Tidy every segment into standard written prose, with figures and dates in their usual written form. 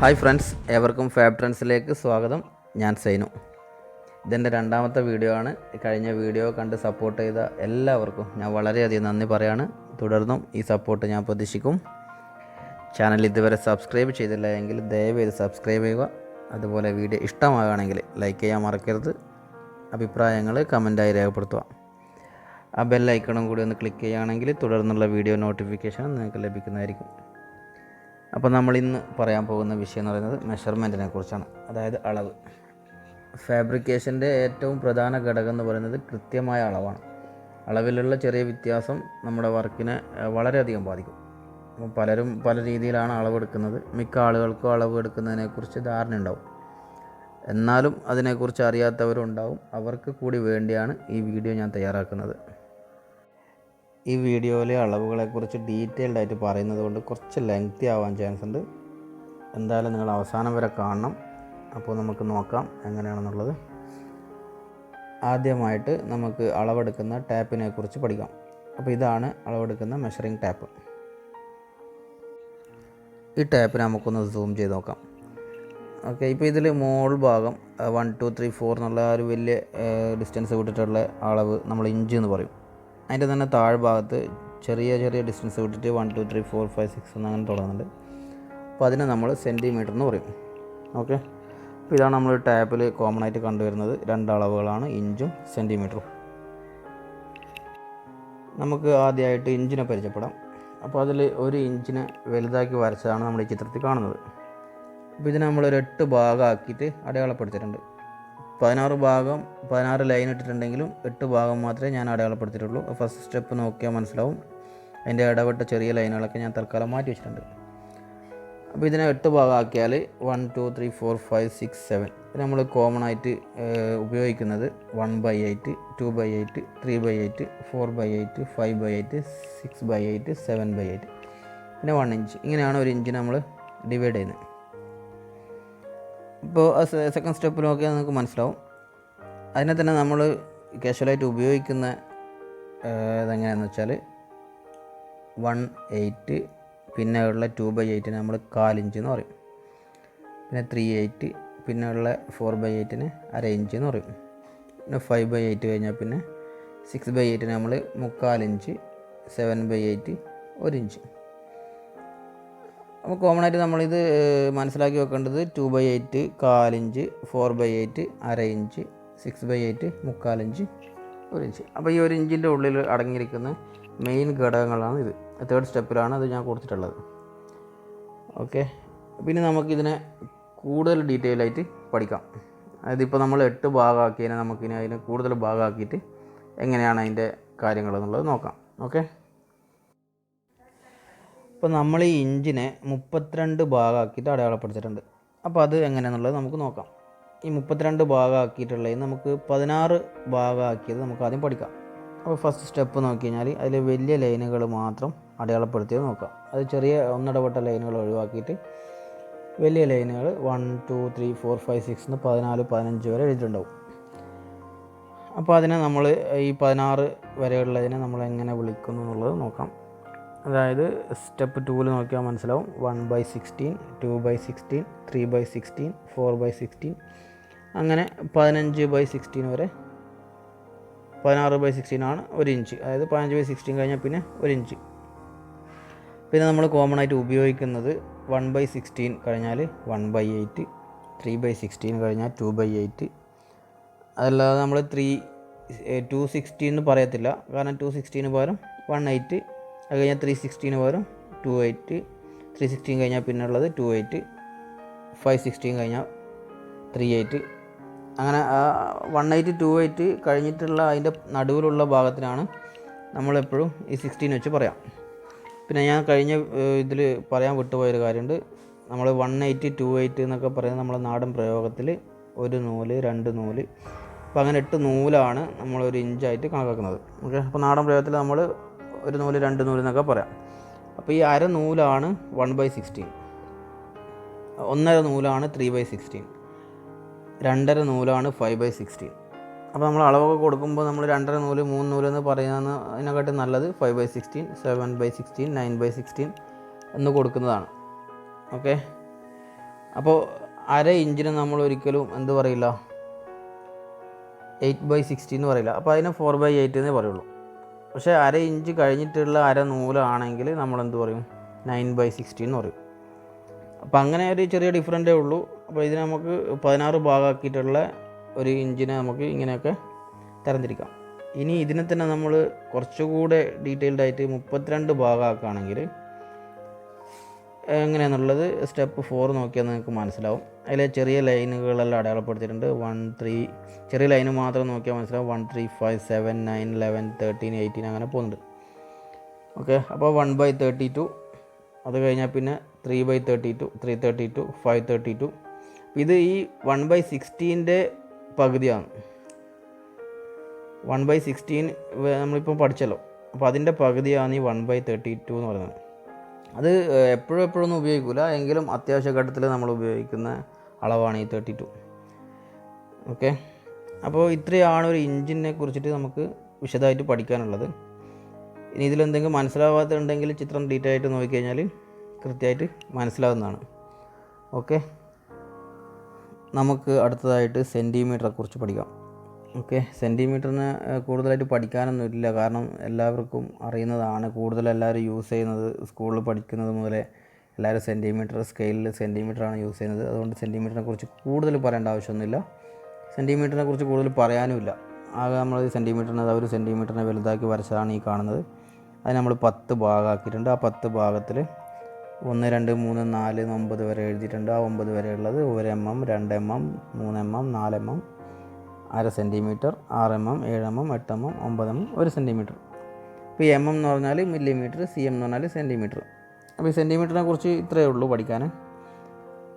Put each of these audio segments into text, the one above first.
Hi friends, ഏവർക്കും FabTrendzലേക്ക് സ്വാഗതം. ഞാൻ സൈനു. ഇതെൻ്റെ രണ്ടാമത്തെ വീഡിയോ ആണ്. കഴിഞ്ഞ വീഡിയോ കണ്ട് സപ്പോർട്ട് ചെയ്ത എല്ലാവർക്കും ഞാൻ വളരെയധികം നന്ദി പറയാണ്. തുടർന്നും ഈ സപ്പോർട്ട് ഞാൻ പ്രതീക്ഷിക്കും. ചാനൽ ഇതുവരെ സബ്സ്ക്രൈബ് ചെയ്തില്ല എങ്കിൽ ദയവേത് സബ്സ്ക്രൈബ് ചെയ്യുക. അതുപോലെ വീഡിയോ ഇഷ്ടമാകുകയാണെങ്കിൽ ലൈക്ക് ചെയ്യാൻ മറക്കരുത്. അഭിപ്രായങ്ങൾ കമൻറ്റായി രേഖപ്പെടുത്തുക. ആ ബെൽ ഐക്കണും കൂടി ഒന്ന് ക്ലിക്ക് ചെയ്യുകയാണെങ്കിൽ തുടർന്നുള്ള വീഡിയോ നോട്ടിഫിക്കേഷൻ നിങ്ങൾക്ക് ലഭിക്കുന്നതായിരിക്കും. അപ്പോൾ നമ്മൾ ഇന്ന് പറയാൻ പോകുന്ന വിഷയം എന്ന് പറയുന്നത് മെഷർമെൻറ്റിനെ കുറിച്ചാണ്, അതായത് അളവ്. ഫാബ്രിക്കേഷൻ്റെ ഏറ്റവും പ്രധാന ഘടകം എന്ന് പറയുന്നത് കൃത്യമായ അളവാണ്. അളവിലുള്ള ചെറിയ വ്യത്യാസം നമ്മുടെ വർക്കിനെ വളരെയധികം ബാധിക്കും. അപ്പോൾ പലരും പല രീതിയിലാണ് അളവെടുക്കുന്നത്. മിക്ക ആളുകൾക്കും അളവ് എടുക്കുന്നതിനെക്കുറിച്ച് ധാരണ ഉണ്ടാവും, എന്നാലും അതിനെക്കുറിച്ച് അറിയാത്തവരുണ്ടാവും. അവർക്ക് കൂടി വേണ്ടിയാണ് ഈ വീഡിയോ ഞാൻ തയ്യാറാക്കുന്നത്. ഈ വീഡിയോയിലെ അളവുകളെക്കുറിച്ച് ഡീറ്റെയിൽഡ് ആയിട്ട് പറയുന്നത് കൊണ്ട് കുറച്ച് ലെങ്തി ആവാൻ ചാൻസ് ഉണ്ട്. എന്തായാലും നിങ്ങൾ അവസാനം വരെ കാണണം. അപ്പോൾ നമുക്ക് നോക്കാം എങ്ങനെയാണെന്നുള്ളത്. ആദ്യമായിട്ട് നമുക്ക് അളവെടുക്കുന്ന ടാപ്പിനെ കുറിച്ച് പഠിക്കാം. അപ്പോൾ ഇതാണ് അളവെടുക്കുന്ന മെഷറിംഗ് ടാപ്പ്. ഈ ടാപ്പിനെ നമുക്കൊന്ന് സൂം ചെയ്ത് നോക്കാം. ഓക്കെ, ഇപ്പോൾ ഇതിൽ മോൾ ഭാഗം 1 2 3 4 എന്നുള്ള ഒരു വലിയ ഡിസ്റ്റൻസ് വിട്ടിട്ടുള്ള അളവ് നമ്മൾ ഇഞ്ച് എന്ന് പറയും. അതിൻ്റെ തന്നെ താഴ്ഭാഗത്ത് ചെറിയ ചെറിയ ഡിസ്റ്റൻസ് വിട്ടിട്ട് 1 2 3 4 5 6 എന്നങ്ങനെ തുടങ്ങുന്നുണ്ട്. അപ്പോൾ അതിനെ നമ്മൾ സെൻറ്റിമീറ്റർ എന്ന് പറയും. ഓക്കെ, അപ്പോൾ ഇതാണ് നമ്മൾ ടാപ്പിൽ കോമൺ ആയിട്ട് കണ്ടുവരുന്നത്. രണ്ട് അളവുകളാണ്, ഇഞ്ചും സെൻറ്റിമീറ്ററും. നമുക്ക് ആദ്യമായിട്ട് ഇഞ്ചിനെ പരിചയപ്പെടാം. അപ്പോൾ അതിൽ ഒരു ഇഞ്ചിനെ വലുതാക്കി വരച്ചതാണ് നമ്മൾ ഈ ചിത്രത്തിൽ കാണുന്നത്. അപ്പോൾ ഇതിനെ നമ്മളൊരു 8 ഭാഗമാക്കിയിട്ട് അടയാളപ്പെടുത്തിയിട്ടുണ്ട്. 16 ലൈൻ ഇട്ടിട്ടുണ്ടെങ്കിലും 8 ഭാഗം മാത്രമേ ഞാൻ അടയാളപ്പെടുത്തിയിട്ടുള്ളൂ. ഫസ്റ്റ് സ്റ്റെപ്പ് നോക്കിയാൽ മനസ്സിലാവും. അതിൻ്റെ ഇടപെട്ട ചെറിയ ലൈനുകളൊക്കെ ഞാൻ തൽക്കാലം മാറ്റി വെച്ചിട്ടുണ്ട്. അപ്പോൾ ഇതിനെ 8 ഭാഗമാക്കിയാൽ 1 2 3 4 5 6 7 ഇത് നമ്മൾ കോമൺ ആയിട്ട് ഉപയോഗിക്കുന്നത് 1/8, 2/8, 3/8, 4/8, 5/8, 6/8, 7/8, പിന്നെ 1 ഇഞ്ച്. ഇങ്ങനെയാണ് ഒരു ഇഞ്ചിനെ നമ്മൾ ഡിവൈഡ് ചെയ്യുന്നത്. ഇപ്പോൾ സെക്കൻഡ് സ്റ്റെപ്പിൽ നോക്കിയാൽ നമുക്ക് മനസ്സിലാവും. അതിനെ തന്നെ നമ്മൾ കാഷ്വലായിട്ട് ഉപയോഗിക്കുന്ന ഇതെങ്ങനെയാണെന്ന് വെച്ചാൽ 1/8, പിന്നെ ഉള്ള 2/8 നമ്മൾ 1/4 ഇഞ്ച് എന്ന് പറയും. പിന്നെ 3/8, പിന്നെ ഉള്ള 4/8 1/2 ഇഞ്ച് എന്ന് പറയും. പിന്നെ 5/8 കഴിഞ്ഞാൽ പിന്നെ 6/8 നമ്മൾ 3/4 ഇഞ്ച്, 7/8 1 ഇഞ്ച്. അപ്പോൾ കോമൺ ആയിട്ട് നമ്മളിത് മനസ്സിലാക്കി വെക്കേണ്ടത് 2/8 1/4 ഇഞ്ച്, 4/8 1/2 ഇഞ്ച്, 6/8 3/4 ഇഞ്ച് 1 ഇഞ്ച്. അപ്പോൾ ഈ 1 ഇഞ്ചിൻ്റെ ഉള്ളിൽ അടങ്ങിയിരിക്കുന്ന മെയിൻ ഘടകങ്ങളാണ് ഇത്. തേർഡ് സ്റ്റെപ്പിലാണ് അത് ഞാൻ കൊടുത്തിട്ടുള്ളത്. ഓക്കെ, പിന്നെ നമുക്കിതിനെ കൂടുതൽ ഡീറ്റെയിൽ ആയിട്ട് പഠിക്കാം. അതായത് ഇപ്പോൾ നമ്മൾ 8 ഭാഗമാക്കിയതിനെ നമുക്കിനി അതിനെ കൂടുതൽ ഭാഗമാക്കിയിട്ട് എങ്ങനെയാണ് അതിൻ്റെ കാര്യങ്ങളെന്നുള്ളത് നോക്കാം. ഓക്കെ, അപ്പോൾ നമ്മൾ ഈ ഇഞ്ചിനെ 32 ഭാഗമാക്കിയിട്ട് അടയാളപ്പെടുത്തിയിട്ടുണ്ട്. അപ്പോൾ അത് എങ്ങനെയാണെന്നുള്ളത് നമുക്ക് നോക്കാം. ഈ 32 ഭാഗമാക്കിയിട്ടുള്ളതിന് നമുക്ക് 16 ഭാഗമാക്കിയത് നമുക്ക് ആദ്യം പഠിക്കാം. അപ്പോൾ ഫസ്റ്റ് സ്റ്റെപ്പ് നോക്കി കഴിഞ്ഞാൽ അതിൽ വലിയ ലൈനുകൾ മാത്രം അടയാളപ്പെടുത്തിയത് നോക്കാം. അത് ചെറിയ ഒന്നിടപെട്ട ലൈനുകൾ ഒഴിവാക്കിയിട്ട് വലിയ ലൈനുകൾ 1 2 3 4 5 6 എന്ന് 14 15 വരെ എഴുതിയിട്ടുണ്ടാവും. അപ്പോൾ അതിനെ നമ്മൾ ഈ 16 വരെയുള്ളതിനെ നമ്മൾ എങ്ങനെ വിളിക്കുന്നു എന്നുള്ളത് നോക്കാം. അതായത് സ്റ്റെപ്പ് 2 നോക്കിയാൽ മനസ്സിലാവും. 1/16, 2/16, 3/16, 4/16, അങ്ങനെ 15/16 വരെ. 16/16 ആണ് 1 ഇഞ്ച്. അതായത് 15/16 കഴിഞ്ഞാൽ പിന്നെ 1 ഇഞ്ച്. പിന്നെ നമ്മൾ കോമൺ ആയിട്ട് ഉപയോഗിക്കുന്നത് 1/16 കഴിഞ്ഞാൽ 1/8, 3/16 കഴിഞ്ഞാൽ 2/8. അതല്ലാതെ നമ്മൾ 216 എന്ന് പറയത്തില്ല, കാരണം 216 പകരം 1/8, അത് കഴിഞ്ഞാൽ 316 പകരം 2/8, 316 കഴിഞ്ഞാൽ പിന്നെ ഉള്ളത് 2/8, 516 കഴിഞ്ഞാൽ 3/8. അങ്ങനെ 1/8, 2/8 കഴിഞ്ഞിട്ടുള്ള അതിൻ്റെ നടുവിലുള്ള ഭാഗത്തിനാണ് നമ്മളെപ്പോഴും ഈ 16 വെച്ച് പറയാം. പിന്നെ ഞാൻ കഴിഞ്ഞ ഇതിൽ പറയാൻ വിട്ടുപോയൊരു കാര്യമുണ്ട്. നമ്മൾ 1/8, 2/8 എന്നൊക്കെ പറയുന്നത് നമ്മളെ നാടൻ പ്രയോഗത്തിൽ 1 നൂല്, 2 നൂല്, അപ്പോൾ അങ്ങനെ 8 നൂലാണ് നമ്മളൊരു ഇഞ്ചായിട്ട് കണക്കാക്കുന്നത്. ഓക്കെ, അപ്പോൾ നാടൻ പ്രയോഗത്തിൽ നമ്മൾ 1 നൂല്, 2 നൂല് എന്നൊക്കെ പറയാം. അപ്പോൾ ഈ 1/2 നൂലാണ് 1/16, 1/2 നൂലാണ് 3/16, 2/2 നൂലാണ് 5/16. അപ്പോൾ നമ്മൾ അളവൊക്കെ കൊടുക്കുമ്പോൾ നമ്മൾ 2.5 നൂല് 3 നൂല് എന്ന് പറയുന്ന അതിനെക്കാട്ടി നല്ലത് 5/16, 7/16, 9/16 എന്ന് കൊടുക്കുന്നതാണ്. ഓക്കെ, അപ്പോൾ അര ഇഞ്ചിന് നമ്മൾ ഒരിക്കലും എന്ത് പറയില്ല, 8/60 എന്ന് പറയില്ല. അപ്പോൾ അതിനെ 4/8 എന്നേ പറയുള്ളൂ. പക്ഷേ അര ഇഞ്ച് കഴിഞ്ഞിട്ടുള്ള അര നൂലാണെങ്കിൽ നമ്മളെന്ത് പറയും, 9/60 എന്ന് പറയും. അപ്പോൾ അങ്ങനെ ഒരു ചെറിയ ഡിഫറൻറ്റേ ഉള്ളൂ. അപ്പോൾ ഇതിനെ നമുക്ക് 16 ഭാഗമാക്കിയിട്ടുള്ള ഒരു ഇഞ്ചിനെ നമുക്ക് ഇങ്ങനെയൊക്കെ തരംതിരിക്കാം. ഇനി ഇതിനെ തന്നെ നമ്മൾ കുറച്ചുകൂടെ ഡീറ്റെയിൽഡായിട്ട് 32 ഭാഗമാക്കുകയാണെങ്കിൽ എങ്ങനെയാണെന്നുള്ളത് സ്റ്റെപ്പ് 4 നോക്കിയാൽ നിങ്ങൾക്ക് മനസ്സിലാവും. അതിലെ ചെറിയ ലൈനുകളെല്ലാം അടയാളപ്പെടുത്തിയിട്ടുണ്ട്. 1, 3 ചെറിയ ലൈന് മാത്രം നോക്കിയാൽ മനസ്സിലാവും. 1, 3, 5, 7, 9, 11, 13, 18 അങ്ങനെ പോകുന്നുണ്ട്. ഓക്കെ, അപ്പോൾ 1/32, അത് കഴിഞ്ഞാൽ പിന്നെ 3/32, 3/32, 5/32. ഇത് ഈ 1/16 പകുതിയാണ്. 1/16 നമ്മളിപ്പോൾ പഠിച്ചല്ലോ. അപ്പോൾ അതിൻ്റെ പകുതിയാണ് ഈ 1/32 എന്ന് പറയുന്നത്. അത് എപ്പോഴൊന്നും ഉപയോഗിക്കില്ല, എങ്കിലും അത്യാവശ്യ ഘട്ടത്തിൽ നമ്മൾ ഉപയോഗിക്കുന്ന അളവാണ് ഈ 32. ഓക്കെ, അപ്പോൾ ഇത്രയാണ് ഒരു ഇഞ്ചിനെ കുറിച്ചിട്ട് നമുക്ക് വിശദമായിട്ട് പഠിക്കാനുള്ളത്. ഇനി ഇതിലെന്തെങ്കിലും മനസ്സിലാവാത്തുണ്ടെങ്കിൽ ചിത്രം ഡീറ്റെയിൽ ആയിട്ട് നോക്കിക്കഴിഞ്ഞാൽ കൃത്യമായിട്ട് മനസ്സിലാവുന്നതാണ്. ഓക്കെ, നമുക്ക് അടുത്തതായിട്ട് സെൻറ്റിമീറ്ററെ കുറിച്ച് പഠിക്കാം. ഓക്കെ, സെൻറ്റിമീറ്ററിന് കൂടുതലായിട്ട് പഠിക്കാനൊന്നുമില്ല, കാരണം എല്ലാവർക്കും അറിയുന്നതാണ്. എല്ലാവരും യൂസ് ചെയ്യുന്നത്, സ്കൂളിൽ പഠിക്കുന്നത് മുതലേ എല്ലാവരും സെൻറ്റിമീറ്റർ സ്കെയിലിൽ സെൻറ്റിമീറ്ററാണ് യൂസ് ചെയ്യുന്നത്. അതുകൊണ്ട് സെൻറ്റിമീറ്ററിനെ കുറിച്ച് കൂടുതൽ പറയേണ്ട ആവശ്യമൊന്നുമില്ല. സെൻറ്റിമീറ്ററിനെ കുറിച്ച് കൂടുതൽ പറയാനുമില്ല. ആകെ നമ്മൾ ഒരു സെൻറ്റിമീറ്ററിനെ വലുതാക്കി വരച്ചതാണ് ഈ കാണുന്നത്. അത് നമ്മൾ 10 ഭാഗമാക്കിയിട്ടുണ്ട്. ആ 10 ഭാഗത്തിൽ 1, 2, 3, 4, 9 വരെ എഴുതിയിട്ടുണ്ട്. ആ 9 വരെ ഉള്ളത് 1 mm, 2 mm, 3 mm, 4 mm, 1/2 centimetre, 6 mm, 7 mm, 8 mm, 9 mm, 1 centimetre. ഇപ്പോൾ MM എന്ന് പറഞ്ഞാൽ മില്ലിമീറ്റർ, CM എന്ന് പറഞ്ഞാൽ സെൻറ്റിമീറ്റർ. അപ്പോൾ ഈ സെൻറ്റിമീറ്ററിനെ കുറിച്ച് ഇത്രയേ ഉള്ളൂ പഠിക്കാൻ.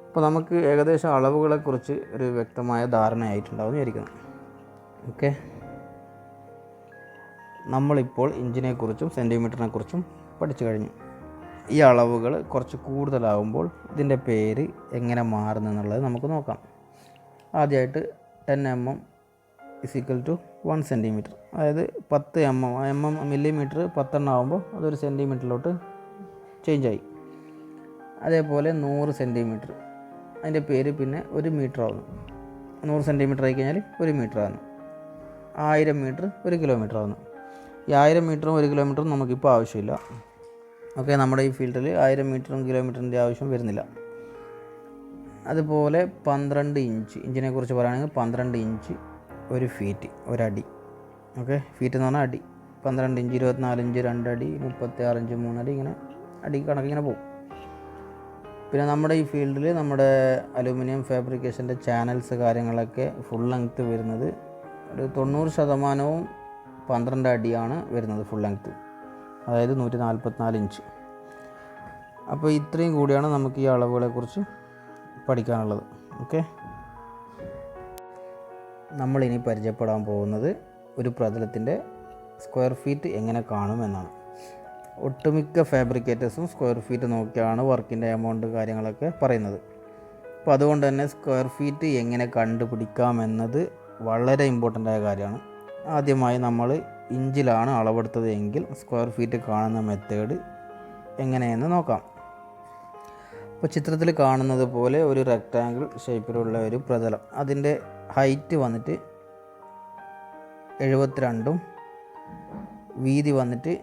അപ്പോൾ നമുക്ക് ഏകദേശം അളവുകളെക്കുറിച്ച് ഒരു വ്യക്തമായ ധാരണയായിട്ടുണ്ടാവും വിചാരിക്കുന്നു. ഓക്കെ, നമ്മളിപ്പോൾ ഇഞ്ചിനെക്കുറിച്ചും സെൻറ്റിമീറ്ററിനെക്കുറിച്ചും പഠിച്ചു കഴിഞ്ഞു. ഈ അളവുകൾ കുറച്ച് കൂടുതലാകുമ്പോൾ ഇതിൻ്റെ പേര് എങ്ങനെ മാറുന്നു എന്നുള്ളത് നമുക്ക് നോക്കാം. ആദ്യമായിട്ട് 10 mm = 1 സെൻറ്റിമീറ്റർ, അതായത് 10 mm മില്ലിമീറ്റർ 10 ആകുമ്പോൾ അതൊരു സെൻറ്റിമീറ്ററിലോട്ട് ചേഞ്ചായി. അതേപോലെ 100 സെൻറ്റിമീറ്റർ, അതിൻ്റെ പേര് പിന്നെ 1 മീറ്റർ ആവുന്നു. 100 സെൻറ്റിമീറ്റർ ആയി കഴിഞ്ഞാൽ 1 മീറ്റർ ആകുന്നു. 1000 മീറ്റർ 1 കിലോമീറ്റർ ആകുന്നു. ഈ 1000 മീറ്ററും 1 കിലോമീറ്ററും നമുക്കിപ്പോൾ ആവശ്യമില്ല. ഓക്കെ, നമ്മുടെ ഈ ഫീൽഡിൽ 1000 മീറ്ററും കിലോമീറ്ററിൻ്റെ ആവശ്യം വരുന്നില്ല. അതുപോലെ 12 ഇഞ്ച്, ഇഞ്ചിനെ കുറിച്ച് പറയുകയാണെങ്കിൽ 12 ഇഞ്ച് 1 ഫീറ്റ്, 1 അടി. ഓക്കെ, ഫീറ്റ് എന്ന് പറഞ്ഞാൽ അടി. 12 ഇഞ്ച് 24 ഇഞ്ച് 2 അടി, 36 ഇഞ്ച് 3 അടി, ഇങ്ങനെ അടി കണക്കിങ്ങനെ പോകും. പിന്നെ നമ്മുടെ ഈ ഫീൽഡിൽ നമ്മുടെ അലൂമിനിയം ഫാബ്രിക്കേഷൻ്റെ ചാനൽസ് കാര്യങ്ങളൊക്കെ ഫുൾ ലെങ്ത്ത് വരുന്നത് ഒരു 90% 12 അടിയാണ് വരുന്നത് ഫുൾ ലെങ്ത്ത്, അതായത് 144 ഇഞ്ച്. അപ്പോൾ ഇത്രയും കൂടിയാണ് നമുക്ക് ഈ അളവുകളെക്കുറിച്ച് പഠിക്കാനുള്ളത്. ഓക്കെ, നമ്മളിനി പരിചയപ്പെടാൻ പോകുന്നത് ഒരു പ്രതലത്തിൻ്റെ സ്ക്വയർ ഫീറ്റ് എങ്ങനെ കാണുമെന്നാണ്. ഒട്ടുമിക്ക ഫാബ്രിക്കേറ്റേഴ്സും സ്ക്വയർ ഫീറ്റ് നോക്കിയാണ് വർക്കിൻ്റെ എമൗണ്ട് കാര്യങ്ങളൊക്കെ പറയുന്നത്. അപ്പോൾ അതുകൊണ്ട് തന്നെ സ്ക്വയർ ഫീറ്റ് എങ്ങനെ കണ്ടുപിടിക്കാമെന്നത് വളരെ ഇമ്പോർട്ടൻ്റ് ആയ കാര്യമാണ്. ആദ്യമായി നമ്മൾ ഇഞ്ചിലാണ് അളവെടുത്തത് എങ്കിൽ സ്ക്വയർ ഫീറ്റ് കാണുന്ന മെത്തേഡ് എങ്ങനെയെന്ന് നോക്കാം. അപ്പോൾ ചിത്രത്തിൽ കാണുന്നത് പോലെ ഒരു റെക്റ്റാങ്കിൾ ഷേപ്പിലുള്ള ഒരു പ്രതലം, അതിൻ്റെ ഹൈറ്റ് വന്നിട്ട് 72 വീതി വന്നിട്ട്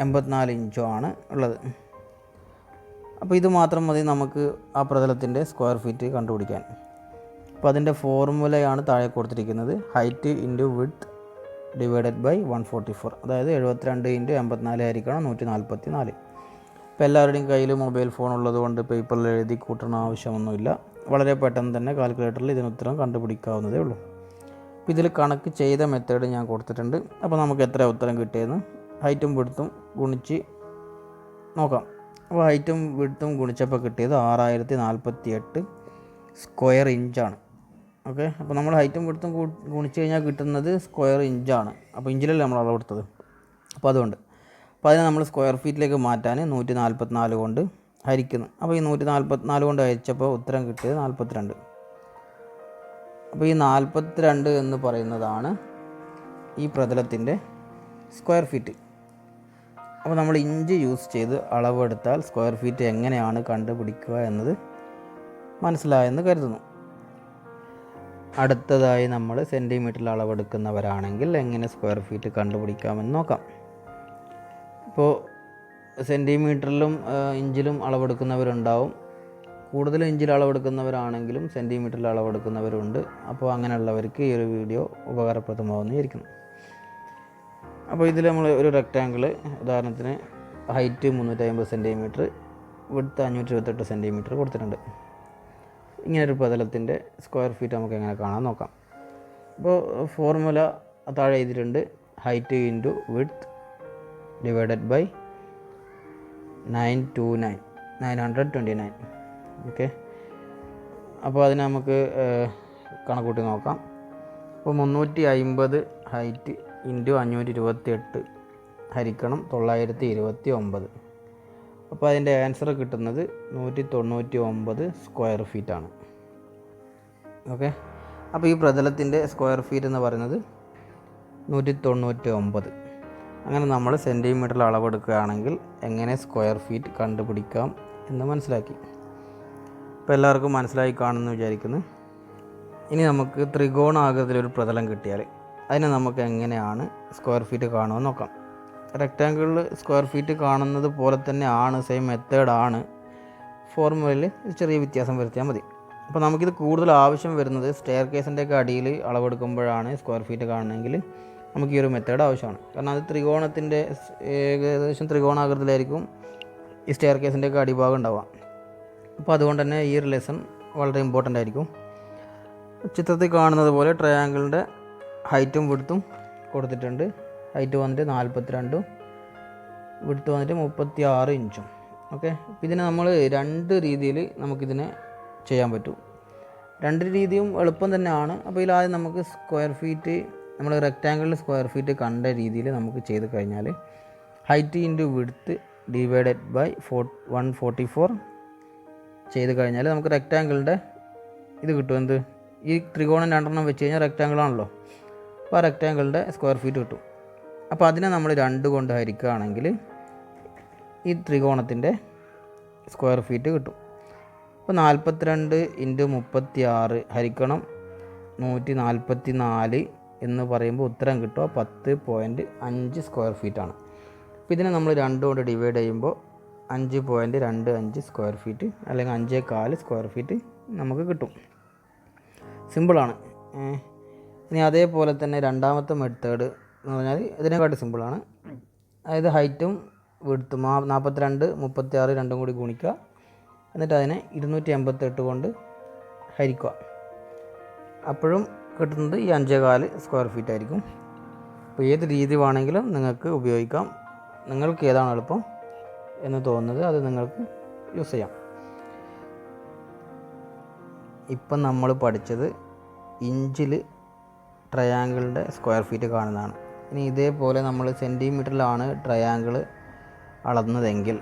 84 ഇഞ്ചുമാണ് ഉള്ളത്. അപ്പോൾ ഇത് മാത്രം മതി നമുക്ക് ആ പ്രതലത്തിൻ്റെ സ്ക്വയർ ഫീറ്റ് കണ്ടുപിടിക്കാൻ. അപ്പോൾ അതിൻ്റെ ഫോർമുലയാണ് താഴെ കൊടുത്തിരിക്കുന്നത്. Height into width divided by 144, അതായത് 72 × 84 ആയിരിക്കണം 144. ഇപ്പോൾ എല്ലാവരുടെയും കയ്യിൽ മൊബൈൽ ഫോൺ ഉള്ളതുകൊണ്ട് പേപ്പറിൽ എഴുതി കൂട്ടണ ആവശ്യമൊന്നുമില്ല. വളരെ പെട്ടെന്ന് തന്നെ കാൽക്കുലേറ്ററിൽ ഇതിന് ഉത്തരം കണ്ടുപിടിക്കാവുന്നതേ ഉള്ളൂ. അപ്പോൾ ഇതിൽ കണക്ക് ചെയ്ത മെത്തേഡ് ഞാൻ കൊടുത്തിട്ടുണ്ട്. അപ്പോൾ നമുക്ക് എത്ര ഉത്തരം കിട്ടിയെന്ന് ഹൈറ്റും വിഡ്ത്തും ഗുണിച്ച് നോക്കാം. അപ്പോൾ ഹൈറ്റും വിഡ്ത്തും ഗുണിച്ചപ്പോൾ കിട്ടിയത് 6048 സ്ക്വയർ ഇഞ്ചാണ്. ഓക്കെ, അപ്പോൾ നമ്മൾ ഹൈറ്റും വിഡ്ത്തും ഗുണിച്ച് കഴിഞ്ഞാൽ കിട്ടുന്നത് സ്ക്വയർ ഇഞ്ചാണ്. അപ്പോൾ ഇഞ്ചിലല്ലേ നമ്മൾ അളവെടുത്തത്. അപ്പോൾ അപ്പോൾ അതിനെ നമ്മൾ സ്ക്വയർ ഫീറ്റിലേക്ക് മാറ്റാൻ 144 കൊണ്ട് ഹരിക്കുന്നു. അപ്പോൾ ഈ 144 കൊണ്ട് ഹരിച്ചപ്പോൾ ഉത്തരം കിട്ടിയത് 42. അപ്പോൾ ഈ 42 എന്ന് പറയുന്നതാണ് ഈ പ്രതലത്തിൻ്റെ സ്ക്വയർ ഫീറ്റ്. അപ്പോൾ നമ്മൾ ഇഞ്ച് യൂസ് ചെയ്ത് അളവെടുത്താൽ സ്ക്വയർ ഫീറ്റ് എങ്ങനെയാണ് കണ്ടുപിടിക്കുക എന്നത് മനസ്സിലായെന്ന് കരുതുന്നു. അടുത്തതായി നമ്മൾ സെൻറ്റിമീറ്ററിൽ അളവെടുക്കുന്നവരാണെങ്കിൽ എങ്ങനെ സ്ക്വയർ ഫീറ്റ് കണ്ടുപിടിക്കാമെന്ന് നോക്കാം. ഇപ്പോൾ സെൻറ്റിമീറ്ററിലും ഇഞ്ചിലും അളവെടുക്കുന്നവരുണ്ടാവും. കൂടുതൽ ഇഞ്ചിൽ അളവെടുക്കുന്നവരാണെങ്കിലും സെൻറ്റിമീറ്ററിൽ അളവെടുക്കുന്നവരുണ്ട്. അപ്പോൾ അങ്ങനെയുള്ളവർക്ക് ഈ ഒരു വീഡിയോ ഉപകാരപ്രദമാവുമെന്ന് വിചാരിക്കുന്നു. അപ്പോൾ ഇതിൽ നമ്മൾ ഒരു റെക്റ്റാങ്കിൾ, ഉദാഹരണത്തിന് ഹൈറ്റ് 350 സെൻറ്റിമീറ്റർ, വിഡ്ത്ത് 528 സെൻറ്റിമീറ്റർ കൊടുത്തിട്ടുണ്ട്. ഇങ്ങനൊരു പ്രതലത്തിൻ്റെ സ്ക്വയർ ഫീറ്റ് നമുക്ക് എങ്ങനെ കാണാൻ നോക്കാം. അപ്പോൾ ഫോർമുല താഴെ എഴുതിയിട്ടുണ്ട്. Height into width divided by 929. Okay, അപ്പോൾ അതിന് നമുക്ക് കണക്കൂട്ടി നോക്കാം. അപ്പോൾ 350 ഹൈറ്റ് ഇൻറ്റു 528 ഹരിക്കണം 929. അപ്പോൾ അതിൻ്റെ ആൻസർ കിട്ടുന്നത് 199 സ്ക്വയർ ഫീറ്റാണ്. ഓക്കെ, അപ്പോൾ ഈ പ്രതലത്തിൻ്റെ സ്ക്വയർ ഫീറ്റ് എന്ന് പറയുന്നത് 199. അങ്ങനെ നമ്മൾ സെൻറ്റിമീറ്ററിൽ അളവെടുക്കുകയാണെങ്കിൽ എങ്ങനെ സ്ക്വയർ ഫീറ്റ് കണ്ടുപിടിക്കാം എന്ന് മനസ്സിലാക്കി. അപ്പോൾ എല്ലാവർക്കും മനസ്സിലായി കാണുമെന്ന് വിചാരിക്കുന്നു. ഇനി നമുക്ക് ത്രികോണാകൃതിയിലൊരു പ്രതലം കിട്ടിയാൽ അതിനെ നമുക്ക് എങ്ങനെയാണ് സ്ക്വയർ ഫീറ്റ് കാണുമെന്ന് നോക്കാം. റെക്റ്റാങ്കിളിൽ സ്ക്വയർ ഫീറ്റ് കാണുന്നത് പോലെ തന്നെ ആണ്, സെയിം മെത്തേഡാണ്. ഫോർമുലയിൽ ചെറിയ വ്യത്യാസം വരുത്തിയാൽ മതി. അപ്പോൾ നമുക്കിത് കൂടുതൽ ആവശ്യം വരുന്നത് സ്റ്റെയർ കേസിൻ്റെയൊക്കെ അടിയിൽ അളവെടുക്കുമ്പോഴാണ് സ്ക്വയർ ഫീറ്റ് കാണണമെങ്കിൽ നമുക്ക് ഈ ഒരു മെത്തേഡ് ആവശ്യമാണ്. കാരണം അത് ത്രികോണത്തിൻ്റെ ഏകദേശം ത്രികോണാകൃതിയിലായിരിക്കും ഈ സ്റ്റെയർ കേസിൻ്റെയൊക്കെ അടിഭാഗം ഉണ്ടാവുക. അപ്പോൾ അതുകൊണ്ട് തന്നെ ഈ ഒരു ലെസൺ വളരെ ഇമ്പോർട്ടൻ്റ് ആയിരിക്കും. ചിത്രത്തിൽ കാണുന്നത് പോലെ ട്രയാങ്കിളിൻ്റെ ഹൈറ്റും വിഡ്ത്തും കൊടുത്തിട്ടുണ്ട്. ഹൈറ്റ് വന്നിട്ട് 42, വിഡ്ത്ത് വന്നിട്ട് 36 ഇഞ്ചും. ഓക്കെ, അപ്പോൾ ഇതിനെ നമ്മൾ രണ്ട് രീതിയിൽ നമുക്കിതിനെ ചെയ്യാൻ പറ്റും. രണ്ട് രീതിയും എളുപ്പം തന്നെയാണ്. അപ്പോൾ ഇതിലാദ്യം നമുക്ക് സ്ക്വയർ ഫീറ്റ്, നമ്മൾ റെക്റ്റാങ്കിളിൽ സ്ക്വയർ ഫീറ്റ് കണ്ട രീതിയിൽ നമുക്ക് ചെയ്ത് കഴിഞ്ഞാൽ height into width divided by 144 ചെയ്ത് കഴിഞ്ഞാൽ നമുക്ക് റെക്റ്റാങ്കിളിൻ്റെ ഇത് കിട്ടും. എന്ത്, ഈ ത്രികോണം രണ്ടെണ്ണം വെച്ച് കഴിഞ്ഞാൽ റെക്റ്റാങ്കിളാണല്ലോ. അപ്പോൾ ആ റെക്റ്റാങ്കിളിൻ്റെ സ്ക്വയർ ഫീറ്റ് കിട്ടും. അപ്പോൾ അതിനെ നമ്മൾ 2 കൊണ്ട് ഹരിക്കുകയാണെങ്കിൽ ഈ ത്രികോണത്തിൻ്റെ സ്ക്വയർ ഫീറ്റ് കിട്ടും. അപ്പോൾ 42 ഇൻറ്റു 36 ഹരിക്കണം 144 എന്ന് പറയുമ്പോൾ ഉത്തരം കിട്ടുക 10.5 സ്ക്വയർ ഫീറ്റാണ്. അപ്പോൾ ഇതിനെ നമ്മൾ 2 കൊണ്ട് ഡിവൈഡ് ചെയ്യുമ്പോൾ 5.25 സ്ക്വയർ ഫീറ്റ് അല്ലെങ്കിൽ 5.4 സ്ക്വയർ ഫീറ്റ് നമുക്ക് കിട്ടും. സിമ്പിളാണ്. ഇനി അതേപോലെ തന്നെ രണ്ടാമത്തെ മെത്തേഡ് എന്ന് പറഞ്ഞാൽ ഇതിനെക്കാട്ടി സിമ്പിളാണ്. അതായത് ഹൈറ്റും വിഡ്ത്തും 42, 36 രണ്ടും കൂടി ഗുണിക്കുക. എന്നിട്ട് അതിനെ 288 കൊണ്ട് ഹരിക്കുക. അപ്പോഴും കിട്ടുന്നത് ഈ 5.4 സ്ക്വയർ ഫീറ്റ് ആയിരിക്കും. അപ്പോൾ ഏത് രീതി വേണമെങ്കിലും നിങ്ങൾക്ക് ഉപയോഗിക്കാം. നിങ്ങൾക്ക് ഏതാണ് എളുപ്പം എന്ന് തോന്നുന്നത് അത് നിങ്ങൾക്ക് യൂസ് ചെയ്യാം. ഇപ്പം നമ്മൾ പഠിച്ചത് ഇഞ്ചിൽ ട്രയാങ്കിളിൻ്റെ സ്ക്വയർ ഫീറ്റ് കാണുന്നതാണ്. ഇനി ഇതേപോലെ നമ്മൾ സെൻറ്റിമീറ്ററിലാണ് ട്രയാങ്കിൾ അളന്നതെങ്കിൽ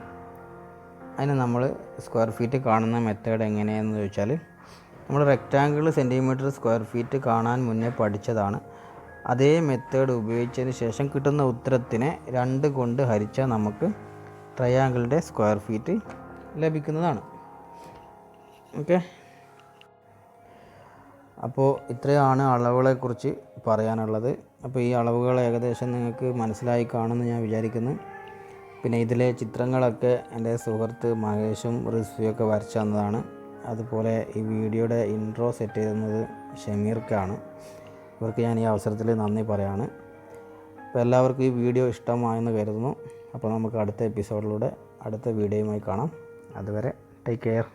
അതിന് നമ്മൾ സ്ക്വയർ ഫീറ്റ് കാണുന്ന മെത്തേഡ് എങ്ങനെയാണെന്ന് ചോദിച്ചാൽ, നമ്മൾ റെക്റ്റാങ്കിൾ സെൻറ്റിമീറ്റർ സ്ക്വയർ ഫീറ്റ് കാണാൻ മുന്നേ പഠിച്ചതാണ്. അതേ മെത്തേഡ് ഉപയോഗിച്ചതിന് ശേഷം കിട്ടുന്ന ഉത്തരത്തിനെ 2 കൊണ്ട് ഹരിച്ചാൽ നമുക്ക് ട്രയാങ്കിളിൻ്റെ സ്ക്വയർ ഫീറ്റ് ലഭിക്കുന്നതാണ്. ഓക്കെ, അപ്പോൾ ഇത്രയാണ് അളവുകളെക്കുറിച്ച് പറയാനുള്ളത്. അപ്പോൾ ഈ അളവുകൾ ഏകദേശം നിങ്ങൾക്ക് മനസ്സിലായി കാണുമെന്ന് ഞാൻ വിചാരിക്കുന്നു. പിന്നെ ഇതിലെ ചിത്രങ്ങളൊക്കെ എൻ്റെ സുഹൃത്ത് മഹേഷും റിസ്വിയൊക്കെ വരച്ചു തന്നതാണ്. അതുപോലെ ഈ വീഡിയോയുടെ ഇൻട്രോ സെറ്റ് ചെയ്യുന്നത് ഷമീർക്കാണ്. ഇവർക്ക് ഞാൻ ഈ അവസരത്തിൽ നന്ദി പറയാണ്. അപ്പോൾ എല്ലാവർക്കും ഈ വീഡിയോ ഇഷ്ടമായെന്ന് കരുതുന്നു. അപ്പോൾ നമുക്ക് അടുത്ത എപ്പിസോഡിലൂടെ അടുത്ത വീഡിയോയുമായി കാണാം. അതുവരെ ടേക്ക് കെയർ.